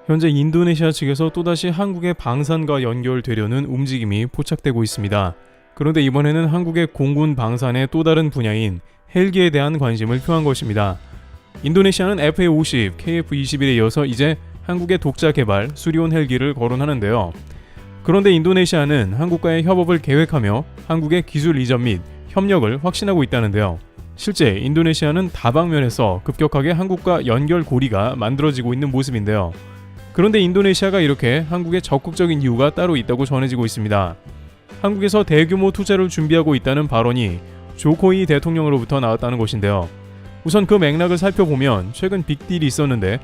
현재 인도네시아 측에서 또다시 한국의 방산과 연결되려는 움직임이 포착되고 있습니다. 그런데 이번에는 한국의 공군 방산의 또 다른 분야인 헬기에 대한 관심을 표한 것입니다. 인도네시아는 FA-50, KF-21에 이어서 이제 한국의 독자 개발 수리온 헬기를 거론하는데요. 그런데 인도네시아는 한국과의 협업을 계획하며 한국의 기술 이전 및 협력을 확신하고 있다는데요. 실제 인도네시아는 다방면에서 급격하게 한국과 연결 고리가 만들어지고 있는 모습인데요. 그런데 인도네시아가 이렇게 한국에 적극적인 이유가 따로 있다고 전해지고 있습니다. 한국에서 대규모 투자를 준비하고 있다는 발언이 조코이 대통령으로부터 나왔다는 것인데요. 우선 그 맥락을 살펴보면 최근 빅딜이 있었는데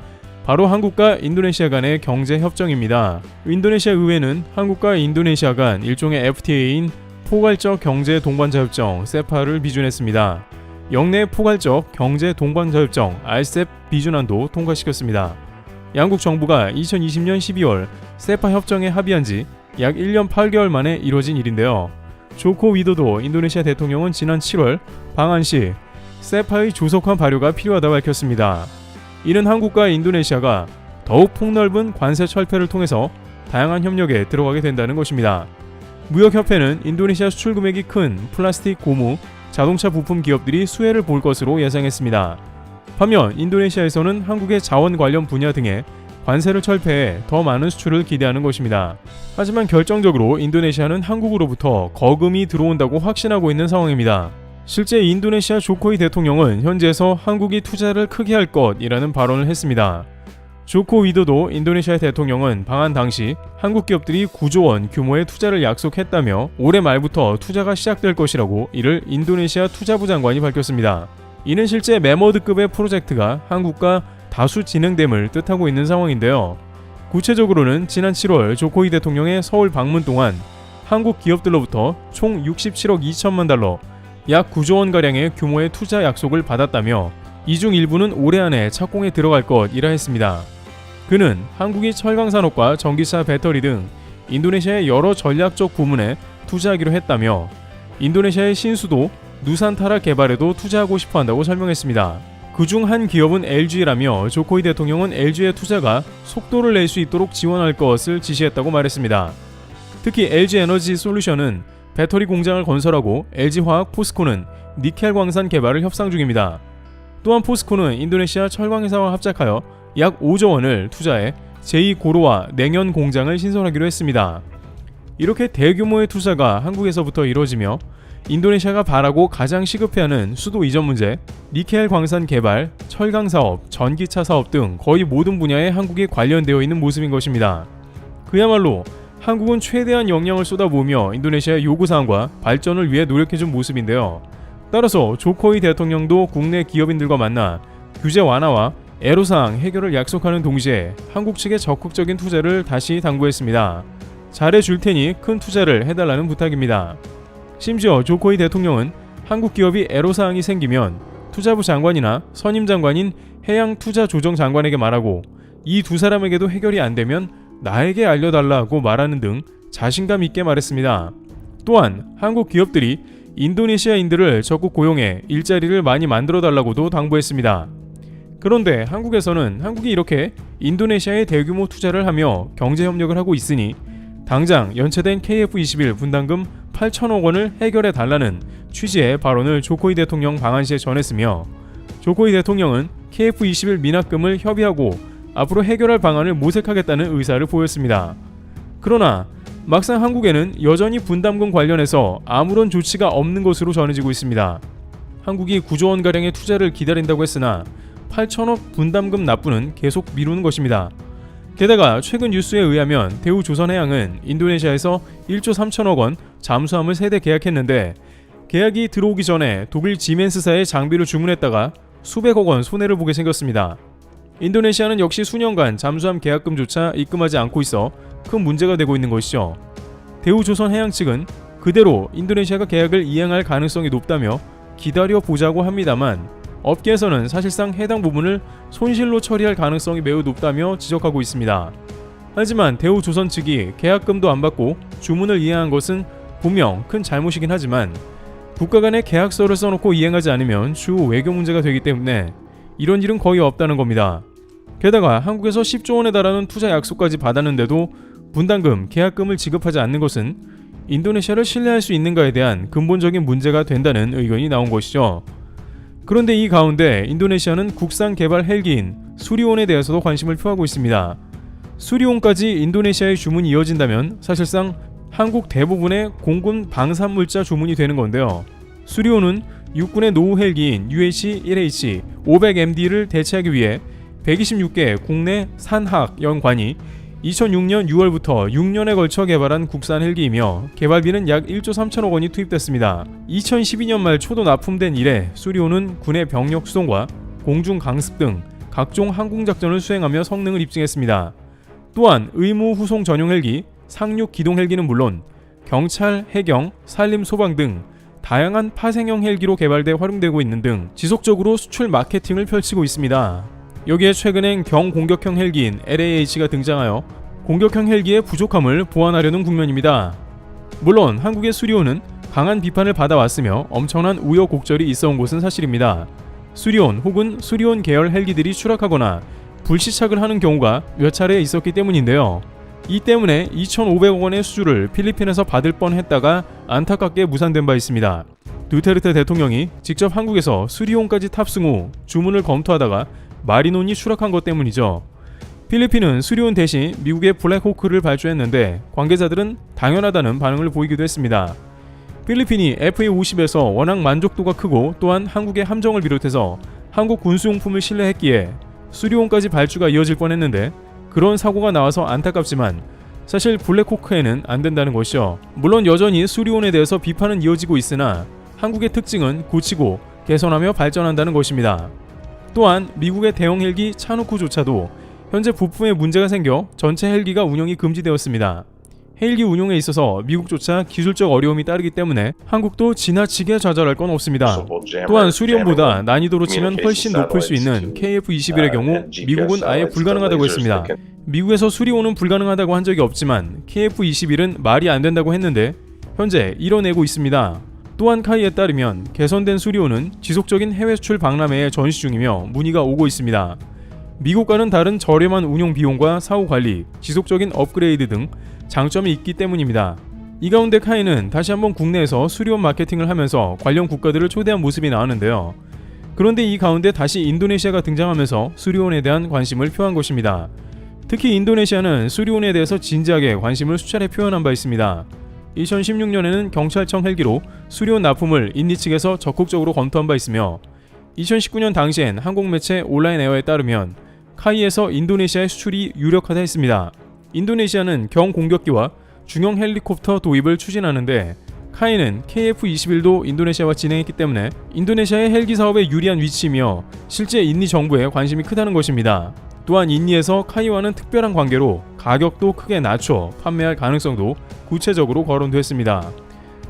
바로 한국과 인도네시아 간의 경제협정입니다. 인도네시아 의회는 한국과 인도네시아 간 일종의 FTA인 포괄적 경제 동반자협정 세파를 비준했습니다. 영내 포괄적 경제 동반자협정 RCEP 비준안도 통과시켰습니다. 양국 정부가 2020년 12월 세파 협정에 합의한 지 약 1년 8개월 만에 이뤄진 일인데요. 조코 위도도 인도네시아 대통령은 지난 7월 방한 시 세파의 조속한 발효가 필요하다고 밝혔습니다. 이는 한국과 인도네시아가 더욱 폭넓은 관세 철폐를 통해서 다양한 협력에 들어가게 된다는 것입니다. 무역협회는 인도네시아 수출 금액이 큰 플라스틱 고무, 자동차 부품 기업들이 수혜를 볼 것으로 예상했습니다. 반면 인도네시아에서는 한국의 자원 관련 분야 등에 관세를 철폐해 더 많은 수출을 기대하는 것입니다. 하지만 결정적으로 인도네시아는 한국으로부터 거금이 들어온다고 확신하고 있는 상황입니다. 실제 인도네시아 조코이 대통령은 현지에서 한국이 투자를 크게 할 것이라는 발언을 했습니다. 조코 위도도 인도네시아 대통령은 방한 당시 한국 기업들이 9조 원 규모의 투자를 약속했다며 올해 말부터 투자가 시작될 것이라고 이를 인도네시아 투자부 장관이 밝혔습니다. 이는 실제 메머드급의 프로젝트가 한국과 다수 진행됨을 뜻하고 있는 상황인데요. 구체적으로는 지난 7월 조코이 대통령의 서울 방문 동안 한국 기업들로부터 총 67억 2천만 달러, 약 9조 원가량의 규모의 투자 약속을 받았다며 이 중 일부는 올해 안에 착공에 들어갈 것이라 했습니다. 그는 한국이 철강산업과 전기차 배터리 등 인도네시아의 여러 전략적 부문에 투자하기로 했다며 인도네시아의 신수도 누산타라 개발에도 투자하고 싶어 한다고 설명했습니다. 그중 한 기업은 LG라며 조코이 대통령은 LG의 투자가 속도를 낼 수 있도록 지원할 것을 지시했다고 말했습니다. 특히 LG에너지 솔루션은 배터리 공장을 건설하고 LG화학 포스코는 니켈 광산 개발을 협상 중입니다. 또한 포스코는 인도네시아 철강회사와 합작하여 약 5조 원을 투자해 제2고로와 냉연 공장을 신설하기로 했습니다. 이렇게 대규모의 투자가 한국에서부터 이루어지며 인도네시아가 바라고 가장 시급해하는 수도 이전 문제, 니켈 광산 개발, 철강 사업, 전기차 사업 등 거의 모든 분야에 한국이 관련되어 있는 모습인 것입니다. 그야말로 한국은 최대한 역량을 쏟아부으며 인도네시아의 요구사항과 발전을 위해 노력해준 모습인데요. 따라서 조코이 대통령도 국내 기업인들과 만나 규제 완화와 애로사항 해결을 약속하는 동시에 한국 측의 적극적인 투자를 다시 당부했습니다. 잘해줄 테니 큰 투자를 해달라는 부탁입니다. 심지어 조코이 대통령은 한국 기업이 애로사항이 생기면 투자부 장관이나 선임 장관인 해양투자조정장관에게 말하고 이 두 사람에게도 해결이 안 되면 나에게 알려달라고 말하는 등 자신감 있게 말했습니다. 또한 한국 기업들이 인도네시아인들을 적극 고용해 일자리를 많이 만들어달라고도 당부했습니다. 그런데 한국에서는 한국이 이렇게 인도네시아에 대규모 투자를 하며 경제협력을 하고 있으니 당장 연체된 KF-21 분담금 8천억 원을 해결해 달라는 취지의 발언을 조코이 대통령 방한시에 전했으며 조코이 대통령은 KF-21 미납금을 협의하고 앞으로 해결할 방안을 모색하겠다는 의사를 보였습니다. 그러나 막상 한국에는 여전히 분담금 관련해서 아무런 조치가 없는 것으로 전해지고 있습니다. 한국이 9조 원가량의 투자를 기다린다고 했으나 8천억 분담금 납부는 계속 미루는 것입니다. 게다가 최근 뉴스에 의하면 대우조선해양은 인도네시아에서 1조 3천억 원 잠수함을 3대 계약했는데 계약이 들어오기 전에 독일 지멘스사의 장비를 주문했다가 수백억 원 손해를 보게 생겼습니다. 인도네시아는 역시 수년간 잠수함 계약금조차 입금하지 않고 있어 큰 문제가 되고 있는 것이죠. 대우조선해양 측은 그대로 인도네시아가 계약을 이행할 가능성이 높다며 기다려보자고 합니다만 업계에서는 사실상 해당 부분을 손실로 처리할 가능성이 매우 높다며 지적하고 있습니다. 하지만 대우조선 측이 계약금도 안 받고 주문을 이행한 것은 분명 큰 잘못이긴 하지만 국가 간의 계약서를 써놓고 이행하지 않으면 추후 외교 문제가 되기 때문에 이런 일은 거의 없다는 겁니다. 게다가 한국에서 10조 원에 달하는 투자 약속까지 받았는데도 분담금, 계약금을 지급하지 않는 것은 인도네시아를 신뢰할 수 있는가에 대한 근본적인 문제가 된다는 의견이 나온 것이죠. 그런데 이 가운데 인도네시아는 국산 개발 헬기인 수리온에 대해서도 관심을 표하고 있습니다. 수리온까지 인도네시아의 주문이 이어진다면 사실상 한국 대부분의 공군 방산물자 주문이 되는 건데요. 수리온은 육군의 노후 헬기인 UH-1H 500MD를 대체하기 위해 126개 국내 산학 연관이 2006년 6월부터 6년에 걸쳐 개발한 국산 헬기이며 개발비는 약 1조 3천억 원이 투입됐습니다. 2012년 말 초도 납품된 이래 수리온은 군의 병력 수송과 공중 강습 등 각종 항공작전을 수행하며 성능을 입증했습니다. 또한 의무 후송 전용 헬기, 상륙 기동 헬기는 물론 경찰, 해경, 산림 소방 등 다양한 파생형 헬기로 개발돼 활용되고 있는 등 지속적으로 수출 마케팅을 펼치고 있습니다. 여기에 최근엔 경공격형 헬기인 LAH가 등장하여 공격형 헬기의 부족함을 보완하려는 국면입니다. 물론 한국의 수리온은 강한 비판을 받아왔으며 엄청난 우여곡절이 있어온 것은 사실입니다. 수리온 혹은 수리온 계열 헬기들이 추락하거나 불시착을 하는 경우가 몇 차례 있었기 때문인데요. 이 때문에 2,500억 원의 수주를 필리핀에서 받을 뻔했다가 안타깝게 무산된 바 있습니다. 두테르테 대통령이 직접 한국에서 수리온까지 탑승 후 주문을 검토하다가 마리논이 추락한 것 때문이죠. 필리핀은 수리온 대신 미국의 블랙호크를 발주했는데 관계자들은 당연하다는 반응을 보이기도 했습니다. 필리핀이 FA-50에서 워낙 만족도가 크고 또한 한국의 함정을 비롯해서 한국 군수용품을 신뢰했기에 수리온까지 발주가 이어질 뻔했는데 그런 사고가 나와서 안타깝지만 사실 블랙호크에는 안 된다는 것이죠. 물론 여전히 수리온에 대해서 비판은 이어지고 있으나 한국의 특징은 고치고 개선하며 발전한다는 것입니다. 또한 미국의 대형 헬기 차누크조차도 현재 부품에 문제가 생겨 전체 헬기가 운영이 금지되었습니다. 헬기 운용에 있어서 미국조차 기술적 어려움이 따르기 때문에 한국도 지나치게 좌절할 건 없습니다. 또한 수리온보다 난이도로 치면 훨씬 높을 수 있는 KF-21의 경우 미국은 아예 불가능하다고 했습니다. 미국에서 수리온은 불가능하다고 한 적이 없지만 KF-21은 말이 안 된다고 했는데 현재 이뤄내고 있습니다. 또한 카이에 따르면 개선된 수리온은 지속적인 해외 수출 박람회에 전시 중이며 문의가 오고 있습니다. 미국과는 다른 저렴한 운용 비용과 사후 관리, 지속적인 업그레이드 등 장점이 있기 때문입니다. 이 가운데 카이는 다시 한번 국내에서 수리온 마케팅을 하면서 관련 국가들을 초대한 모습이 나왔는데요. 그런데 이 가운데 다시 인도네시아가 등장하면서 수리온에 대한 관심을 표한 것입니다. 특히 인도네시아는 수리온에 대해서 진지하게 관심을 수차례 표현한 바 있습니다. 2016년에는 경찰청 헬기로 수리온 납품을 인니 측에서 적극적으로 검토한 바 있으며 2019년 당시엔 한국 매체 온라인 에어에 따르면 카이에서 인도네시아의 수출이 유력하다 했습니다. 인도네시아는 경공격기와 중형 헬리콥터 도입을 추진하는데 카이는 KF-21도 인도네시아와 진행했기 때문에 인도네시아의 헬기 사업에 유리한 위치이며 실제 인니 정부에 관심이 크다는 것입니다. 또한 인니에서 카이와는 특별한 관계로 가격도 크게 낮춰 판매할 가능성도 구체적으로 거론됐습니다.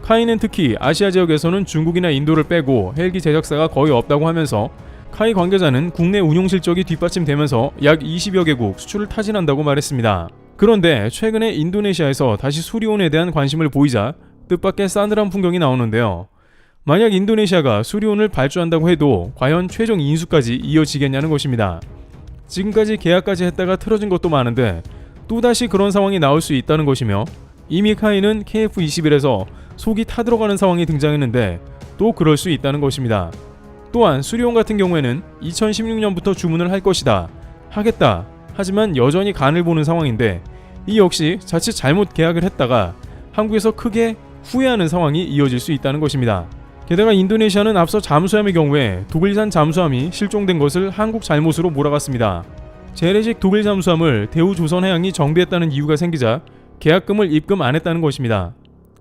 카이는 특히 아시아 지역에서는 중국이나 인도를 빼고 헬기 제작사가 거의 없다고 하면서 카이 관계자는 국내 운용 실적이 뒷받침되면서 약 20여 개국 수출을 타진한다고 말했습니다. 그런데 최근에 인도네시아에서 다시 수리온에 대한 관심을 보이자 뜻밖의 싸늘한 풍경이 나오는데요. 만약 인도네시아가 수리온을 발주한다고 해도 과연 최종 인수까지 이어지겠냐는 것입니다. 지금까지 계약까지 했다가 틀어진 것도 많은데 또다시 그런 상황이 나올 수 있다는 것이며 이미 카이는 KF-21에서 속이 타들어가는 상황이 등장했는데 또 그럴 수 있다는 것입니다. 또한 수리온 같은 경우에는 2016년부터 주문을 할 것이다, 하겠다, 하지만 여전히 간을 보는 상황인데 이 역시 자칫 잘못 계약을 했다가 한국에서 크게 후회하는 상황이 이어질 수 있다는 것입니다. 게다가 인도네시아는 앞서 잠수함의 경우에 독일산 잠수함이 실종된 것을 한국 잘못으로 몰아갔습니다. 재래식 독일 잠수함을 대우조선해양이 정비했다는 이유가 생기자 계약금을 입금 안 했다는 것입니다.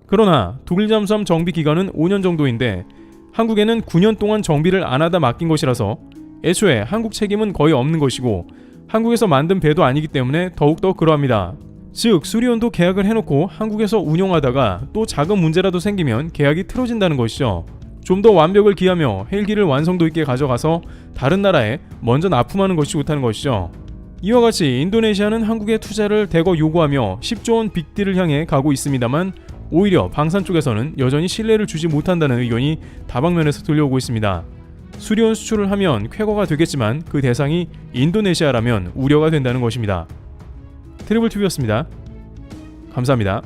그러나 독일 잠수함 정비 기간은 5년 정도인데 한국에는 9년 동안 정비를 안 하다 맡긴 것이라서 애초에 한국 책임은 거의 없는 것이고 한국에서 만든 배도 아니기 때문에 더욱더 그러합니다. 즉 수리온도 계약을 해놓고 한국에서 운용하다가 또 작은 문제라도 생기면 계약이 틀어진다는 것이죠. 좀 더 완벽을 기하며 헬기를 완성도 있게 가져가서 다른 나라에 먼저 납품하는 것이 좋다는 것이죠. 이와 같이 인도네시아는 한국의 투자를 대거 요구하며 10조 원 빅딜을 향해 가고 있습니다만 오히려 방산 쪽에서는 여전히 신뢰를 주지 못한다는 의견이 다방면에서 들려오고 있습니다. 수리온 수출을 하면 쾌거가 되겠지만 그 대상이 인도네시아라면 우려가 된다는 것입니다. 트래블TV였습니다. 감사합니다.